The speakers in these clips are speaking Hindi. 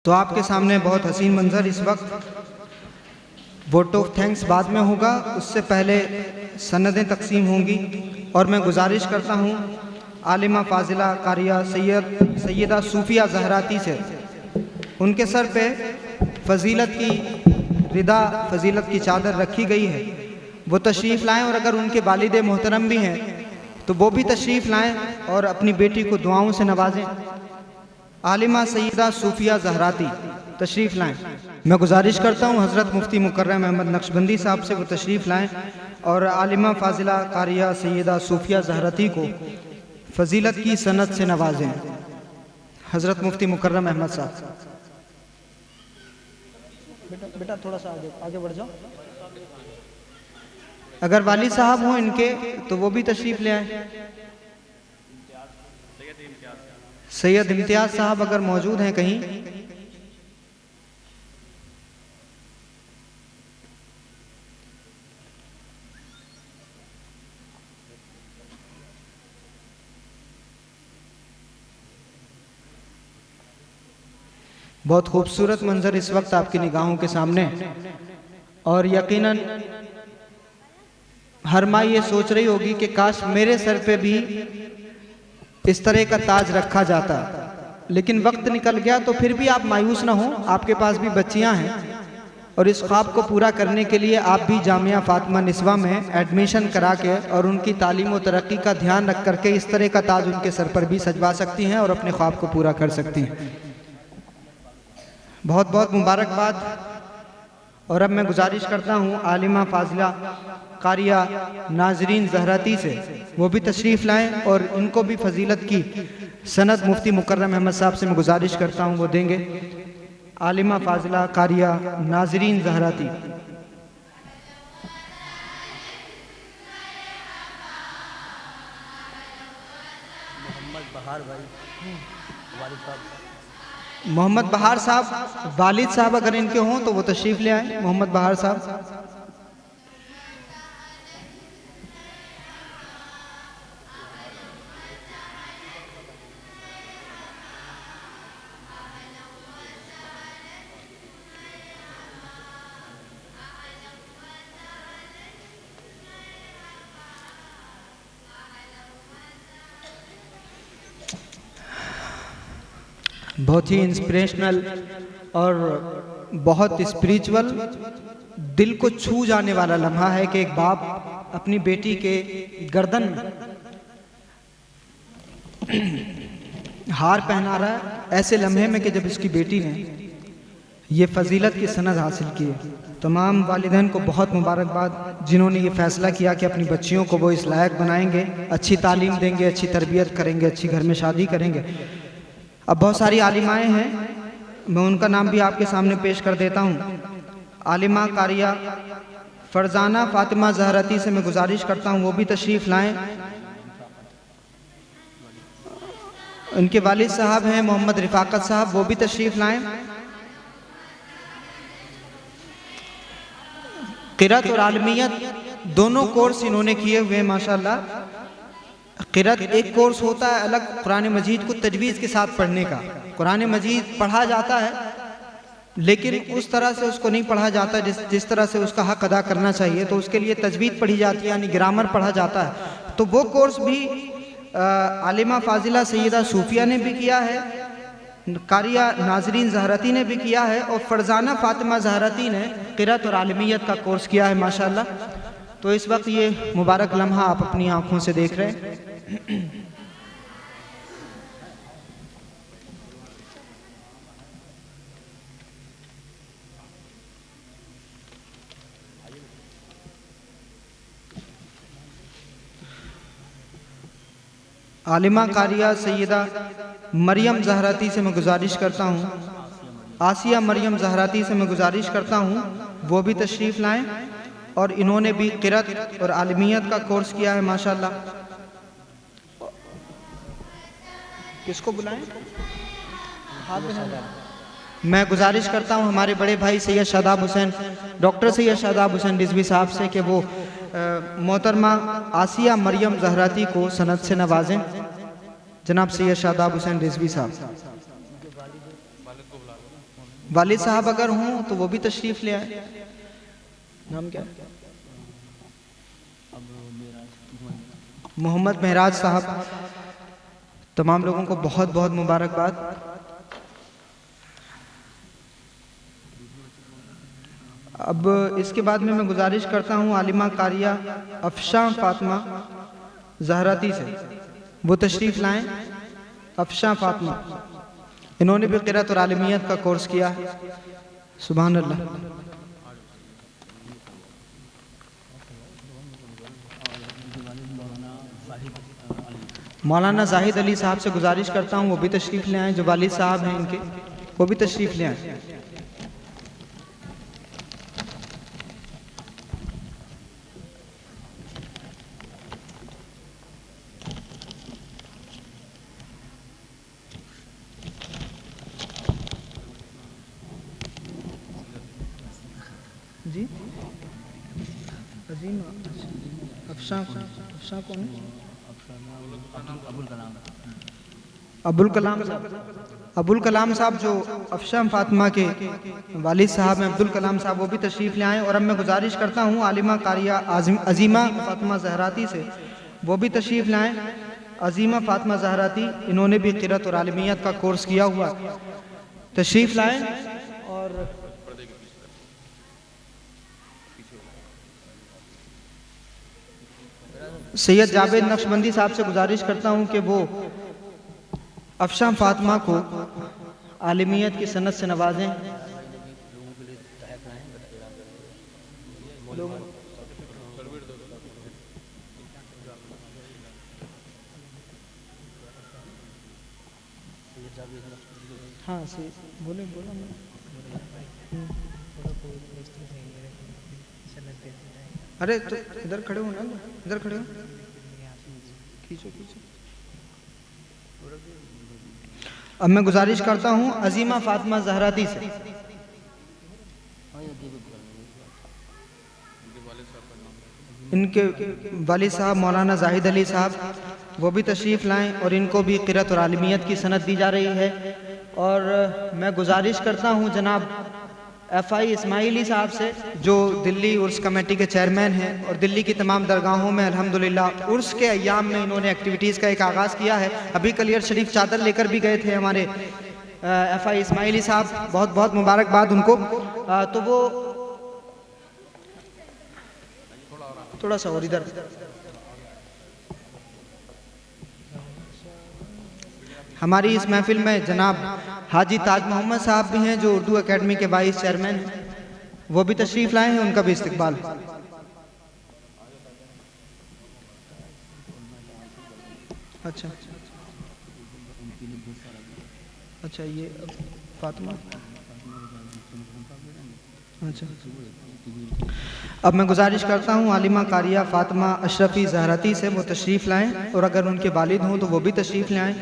तो आपके सामने बहुत हसीन मंजर इस वक्त वोट ऑफ थैंक्स बाद में होगा, उससे पहले सनदें तकसीम होंगी। और मैं गुजारिश करता हूँ आलिमा फाजिला कारिया सैयदा सूफिया जहराती से, उनके सर पे फजीलत की रिदा फजीलत की चादर रखी गई है, वो तशरीफ़ लाएँ। और अगर उनके वालिद मोहतरम भी हैं तो वो भी तशरीफ़ लाएँ और अपनी बेटी को दुआओं से नवाजें। आलिमा सैयदा सूफिया जहराती तशरीफ़ लाएँ। मैं गुजारिश करता हूँ हज़रत मुफ्ती मुकर्रम अहमद नक्शबंदी साहब से वो तशरीफ़ लाएँ और आलिमा फाजिला कारिया सैयदा सूफिया जहराती को फजीलत की सनद से नवाजें। हज़रत मुफ्ती मुकर्रम अहमद साहब। बेटा थोड़ा सा आगे बढ़ जाओ। अगर वाली साहब हों इनके तो वो भी तशरीफ़ ले आए। सैयद इम्तियाज़ साहब अगर मौजूद हैं कहीं। बहुत खूबसूरत मंजर इस वक्त आपकी निगाहों के सामने, और यकीनन हर माँ ये सोच रही होगी कि काश मेरे सर पे भी इस तरह का ताज रखा जाता, लेकिन वक्त निकल गया। तो फिर भी आप मायूस ना हो, आपके पास भी बच्चियां हैं और इस ख्वाब को पूरा करने के लिए आप भी जामिया फातिमा निस्वा में एडमिशन करा के और उनकी तालीम और तरक्की का ध्यान रख करके इस तरह का ताज उनके सर पर भी सजवा सकती हैं और अपने ख्वाब को पूरा कर सकती हैं। बहुत बहुत मुबारकबाद। और अब मैं गुजारिश करता हूँ आलिमा फाजिला कारिया नाजरीन जहराती से वो भी तशरीफ़ लाएँ और इनको भी फजीलत की सनद मुफ्ती मुकर्रम अहमद साहब से मैं गुजारिश करता हूँ वो देंगे। आलिमा फाजिला कारिया नाजरीन जहराती। मोहम्मद बहार साहब वालिद साहब अगर इनके हों तो वो तशरीफ़ ले आए। मोहम्मद बहार साहब। बहुत ही इंस्पिरेशनल और बहुत स्पिरिचुअल, दिल को छू जाने वाला लम्हा है कि एक बाप अपनी बेटी के गर्दन में हार पहना रहा है ऐसे लम्हे में कि जब इसकी बेटी ने ये फजीलत की सनद हासिल की है। तमाम वालिदैन को बहुत मुबारकबाद जिन्होंने ये फ़ैसला किया कि अपनी बच्चियों को वो इस लायक बनाएंगे, अच्छी तालीम देंगे, अच्छी तरबियत करेंगे, अच्छी घर में शादी करेंगे। अब बहुत सारी आलिमाएँ हैं, मैं उनका नाम भी आपके सामने पेश कर देता हूँ। आलिमा कारिया फरजाना फातिमा जहराती से मैं गुजारिश करता हूँ वो भी तशरीफ़ लाएँ। उनके वालिद साहब हैं मोहम्मद रिफाकत साहब, वो भी तशरीफ़ लाएँ। क़िरात और आलमियत दोनों कोर्स इन्होंने किए हुए हैं माशाअल्लाह। क़िरात एक कोर्स होता है अलग कुरान मजीद को तजवीज़ के साथ पढ़ने का। कुरान मजीद पढ़ा जाता है लेकिन उस तरह से उसको नहीं पढ़ा जाता जिस तरह से उसका हक अदा करना चाहिए, तो उसके लिए तजवीज़ पढ़ी जाती है, यानी ग्रामर पढ़ा जाता है। तो वो कोर्स भी आलिमा फाजिला सैयदा सूफिया ने भी किया है, कारिया नाजरीन जहराती ने भी किया है, और फरजाना फातिमा जहराती ने क़िरात और आलमियत का कोर्स किया है माशाअल्लाह। तो इस वक्त ये मुबारक लम्हा आप अपनी आँखों से देख रहे हैं। आलिमा कारिया सैयदा मरियम जहराती से मैं गुजारिश करता हूँ, आसिया मरियम जहराती से मैं गुजारिश करता हूँ वो भी तशरीफ़ लाएँ और इन्होंने भी क़िरात और आलमियत का कोर्स किया है माशाअल्लाह। किसको बुलाएं? मैं गुजारिश करता हूँ हमारे बड़े भाई सैयद शादाब हुसैन, डॉक्टर सैयद शादाब हुसैन रिजवी साहब से कि वो मोहतरमा आसिया मरियम जहराती को सनद से नवाजें। जनाब सैयद शादाब हुसैन रिजवी साहब। वालिद साहब अगर हों तो वो भी तशरीफ़ ले आए। नाम क्या है? मोहम्मद महराज साहब। तमाम लोगों को बहुत बहुत मुबारकबाद। अब इसके बाद में मैं गुजारिश करता हूँ आलिमा कारिया अफशां फातिमा ज़हराती से, वो तशरीफ़ लाएं। अफशां फातिमा, इन्होंने भी क़िरात और आलिमियत का कोर्स किया है। सुभान अल्लाह। मौलाना जाहिद अली साहब से गुजारिश करता हूँ वो भी तशरीफ़ ले आएँ, जो वालिद साहब हैं इनके, वो भी तशरीफ़ ले आएँ। जी अजीम अफशां कौन है? अबुल कलाम साहब। अबुल कलाम साहब जो अफशां फातिमा के वालिद साहब हैं, अब्दुल कलाम साहब, वो भी तशरीफ़ ले आएँ। और अब मैं गुजारिश करता हूँ आलिमा कारिया अजीमा फातिमा ज़हराती से, वो भी तशरीफ़ लाएँ। अजीमा फातिमा ज़हराती, इन्होंने भी क़िरात और आलिमियत का कोर्स किया हुआ, तशरीफ़ लाएँ। और सैयद जावेद नक्शबंदी साहब से गुजारिश करता हूँ कि वो अफशां फातिमा को आलिमियत की सनत से नवाजें। हाँ सही, बोले बोला मैं। अरे तो इधर खड़े हो ना, इधर खड़े हो, खींचो खींचो। अब मैं गुजारिश करता हूँ अजीमा फातिमा ज़हराती से, इनके वालिद साहब मौलाना जाहिद अली साहब, वो भी तशरीफ़ लाएँ। और इनको भी क़िरात और आलिमियत की सनत दी जा रही है। और मैं गुजारिश करता हूँ जनाब FI इस्माइली साहब से, जो दिल्ली उर्स कमेटी के चेयरमैन हैं, और दिल्ली की तमाम दरगाहों में अल्हम्दुलिल्लाह उर्स के अय्याम में इन्होंने एक्टिविटीज़ का एक आगाज़ किया है। अभी कलियर शरीफ चादर लेकर भी गए थे हमारे FI इस्माइली साहब, बहुत बहुत मुबारकबाद उनको। तो वो थोड़ा सा और इधर, हमारी इस महफिल में जनाब हाजी ताज मोहम्मद साहब भी हैं, जो उर्दू एकेडमी के वाइस चेयरमैन हैं, वो भी तशरीफ़ लाए हैं, उनका भी इस्तकबाल। अच्छा अच्छा, ये फातिमा, अच्छा। अब मैं गुजारिश करता हूँ आलिमा कारिया फातिमा अशरफी ज़हराती से, वो तशरीफ़ लाएँ। और अगर उनके वालिद हों तो वो भी तशरीफ़ ले आएँ।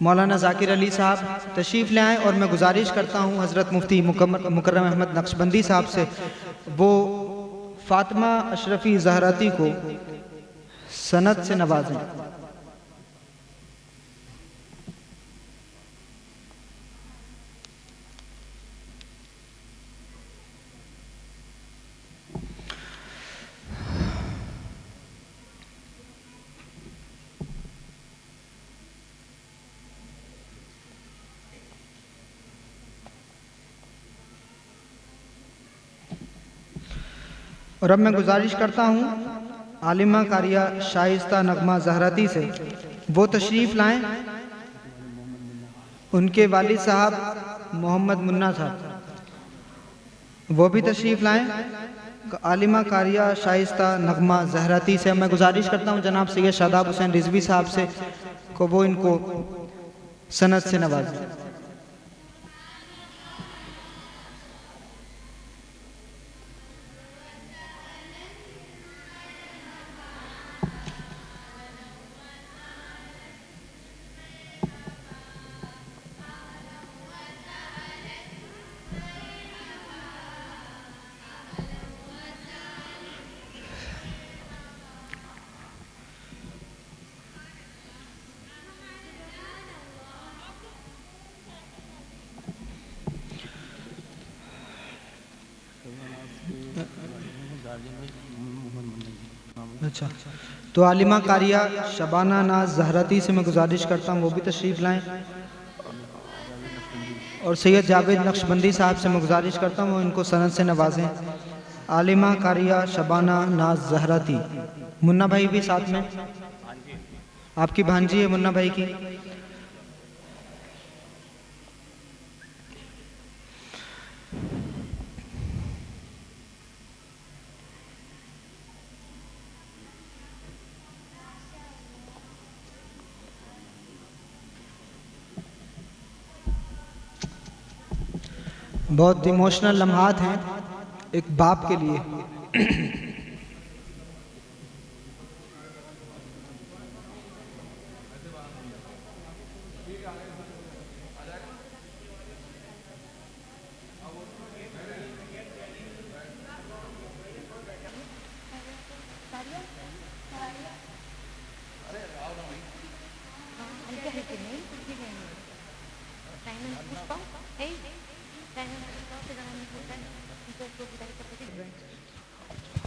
मौलाना जाकिर अली साहब तशरीफ़ ले आएँ। और मैं गुजारिश करता हूँ हज़रत मुफ्ती मुकर्रम अहमद नक्शबंदी साहब से, वो फातिमा अशरफी ज़हराती को सनत से नवाजें। और अब मैं गुजारिश करता हूँ आलिमा कारिया शाइस्ता नगमा ज़हराती से, वो तशरीफ़ लाएँ। उनके वालिद साहब मोहम्मद मुन्ना साहब, वो भी तशरीफ़ लाएँ। आलिमा कारिया शाइस्ता नगमा ज़हराती से मैं गुजारिश करता हूँ जनाब सैयद शादाब हुसैन रिजवी साहब से को वो इनको सनत से नवाजें। अच्छा, तो आलिमा कारिया शबाना नाज जहरती से मैं गुजारिश करता हूँ वो भी तशरीफ़ लाएँ, और सैयद जावेद नक्शबंदी साहब से मैं गुजारिश करता हूँ वो इनको सनद से नवाजें। आलिमा कारिया शबाना नाज जहरती, मुन्ना भाई भी साथ में, आपकी भांजी है मुन्ना भाई की। बहुत इमोशनल लम्हात हैं एक बाप के लिए।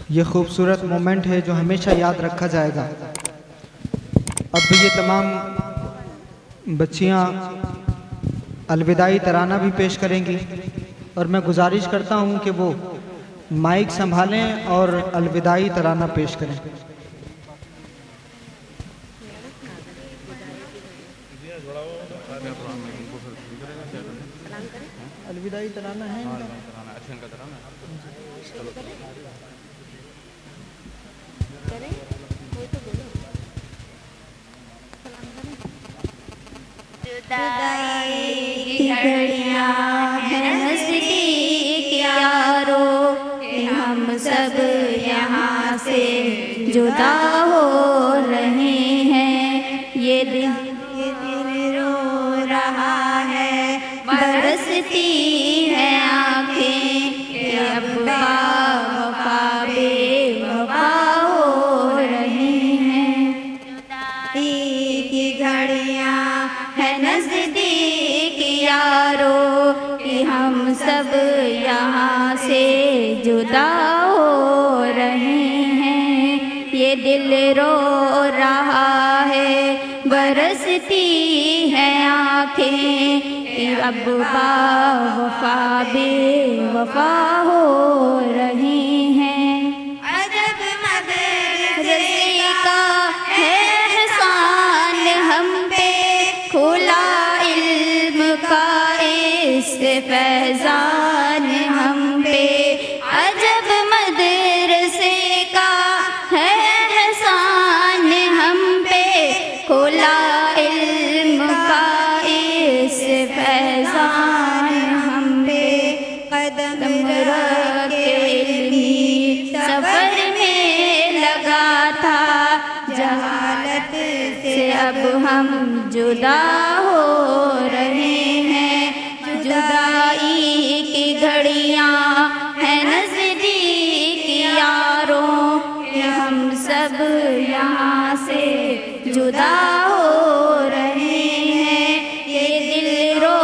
ये खूबसूरत मोमेंट है जो हमेशा याद रखा जाएगा। अब ये तमाम बच्चियां अलविदाई तराना भी पेश करेंगी और मैं गुजारिश करता हूं कि वो माइक संभालें और अलविदाई तराना पेश करें। अलविदाई तराना है जुदाई की घड़ियां हैं नज़दीक यारो, कि हम सब यहाँ से जुदा हो रहे हैं। ये दिल रो रहा है, बरसती है आँखें, कि अब वफा बेवफा हो रहे हैं। जुदाई की घड़ियां है नज़दीक यारो, कि हम सब यहाँ से जुदा हो रहे हैं। ये दिल रो रहा है, बरसती है आँखें, कि अब वफा बेवफा हो रहे हैं। अजब मदरसे का है एहसान हम पे, खुला इल्म का इससे फैज़ान हम पे। अजब मदरसे का है एहसान हम पे, खुला इल्म का इससे फैज़ान हम पे। कदम रखे इल्मी सफ़र में लगा था, जहालत से अब हम जुदा हो रहे हैं। जुदाई की घड़ियां हैं नज़दीक यारों, कि हम सब यहाँ से जुदा हो रहे हैं। ये दिल रो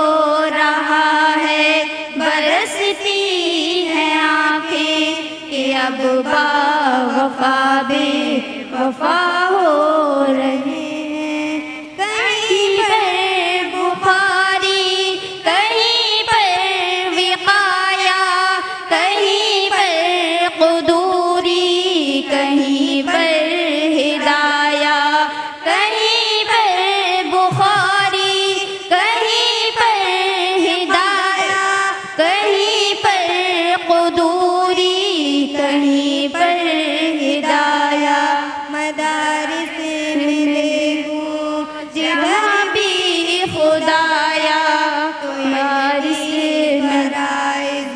रहा है, बरसती है आँखें, कि अब वफा बेवफा हो रहे हैं। कहीं पर बुखारी, कहीं पर विकाया, कहीं पर कुदूरी, कहीं पर हिदाया। कहीं पर बुखारी, कहीं पर हिदाया, कहीं पर कुदूरी, कहीं पर हिदाया। मदारिस मिले हूँ जहाँ भी खुदाया, मदारिस मदारिस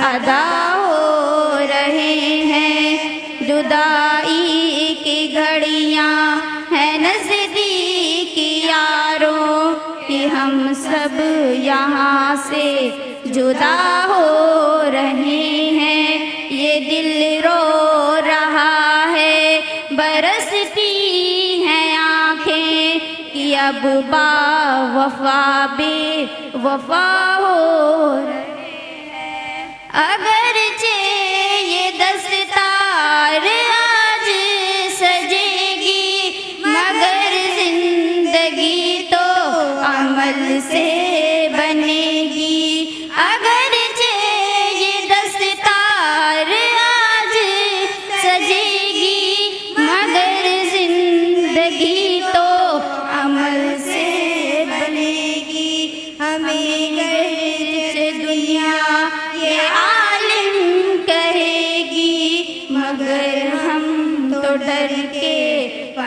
अदा हो रहे हैं। जुदाई की घड़ियां हैं नज़दीक यारों, कि हम सब यहाँ से जुदा हो रहे हैं। ये दिल रो रहा है, बरसती हैं आँखें, कि अब वफा बेवफा हो रहे हैं। अगरचे ये दस्तार आज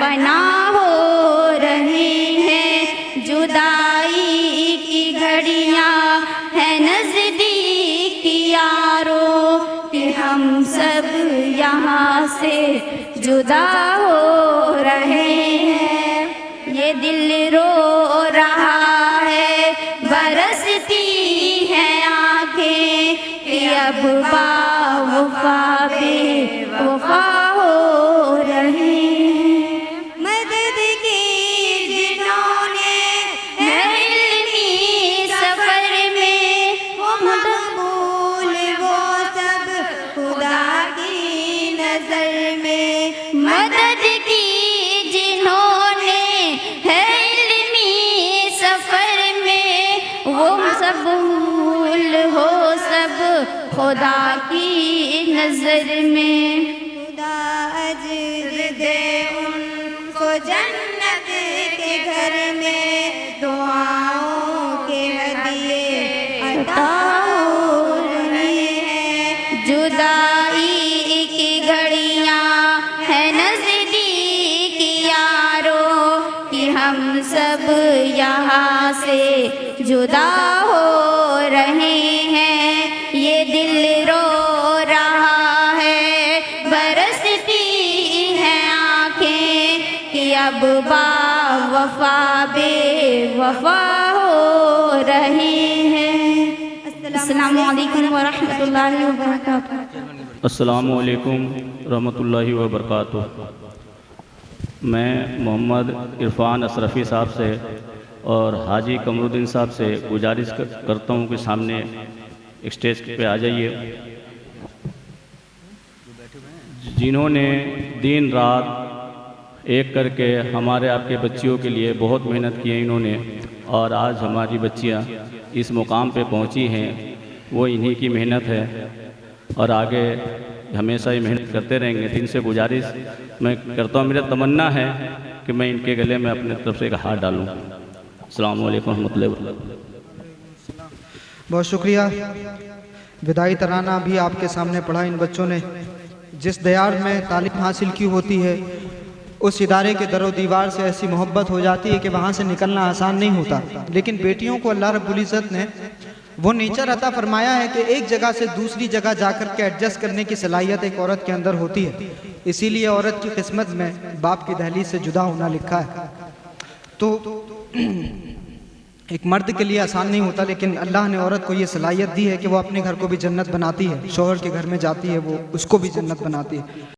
फना हो रहे हैं। जुदाई की घड़ियाँ है नज़दीक यारों कि हम सब यहाँ से जुदा हो रहे हैं। ये दिल रो रहा है, बरसती है आँखें कि अब बावफा बेवफा हो रहे हैं। मदद की जिन्होंने है इल्मी सफर में, वो मकबूल वो सब खुदा की नजर में। मदद की जिन्होंने है इल्मी सफर में, वो सब भूल हो सब खुदा की नजर में। खुदा अजर दे उनको जन्नत के घर में, दुआओं के हदिये अता हो रहे हैं। जुदाई की घड़ियाँ है नज़दीक यारों कि हम सब यहाँ से जुदा हो रहे हैं। ये दिल रो रहा है, बरसती है आँखें कि अब बावफा बेवफा हो रहे हैं। अस्सलामु अलैकुम व रहमतुल्लाहि व बरकातुहू। अस्सलामु अलैकुम रहमतुल्लाहि व बरकातुहू। मैं मोहम्मद इरफान अशरफ़ी साहब से और हाजी कमरुद्दीन साहब से गुजारिश करता हूँ कि सामने स्टेज पे आ जाइए। जिन्होंने दिन रात एक करके हमारे आपके बच्चियों के लिए बहुत मेहनत की है इन्होंने, और आज हमारी बच्चियां इस मुकाम पे पहुंची हैं, वो इन्हीं की मेहनत है और आगे हमेशा ही मेहनत करते रहेंगे। तो इनसे गुजारिश मैं करता हूँ, मेरा तमन्ना है कि मैं इनके गले में अपने तरफ से एक हाथ डालूँ। अस्सलामु अलैकुम रहमतुल्लाहि व बरकातुहू। बहुत शुक्रिया। विदाई तराना भी आपके सामने पढ़ा। इन बच्चों ने जिस दयार में तालीम हासिल की होती है, उस इदारे के दरो दीवार से ऐसी मोहब्बत हो जाती है कि वहाँ से निकलना आसान नहीं होता। लेकिन बेटियों को अल्लाह रब्बुल इज़्ज़त ने वो नेचर अता फरमाया है कि एक जगह से दूसरी जगह जाकर के एडजस्ट करने की सलाहियत एक औरत के अंदर होती है। इसीलिए औरत की किस्मत में बाप की दहलीज से जुदा होना लिखा है। तो एक मर्द के लिए आसान नहीं होता, लेकिन अल्लाह ने औरत को ये सलाहियत दी है कि वो अपने घर को भी जन्नत बनाती है, शौहर के घर में जाती है वो उसको भी जन्नत बनाती है।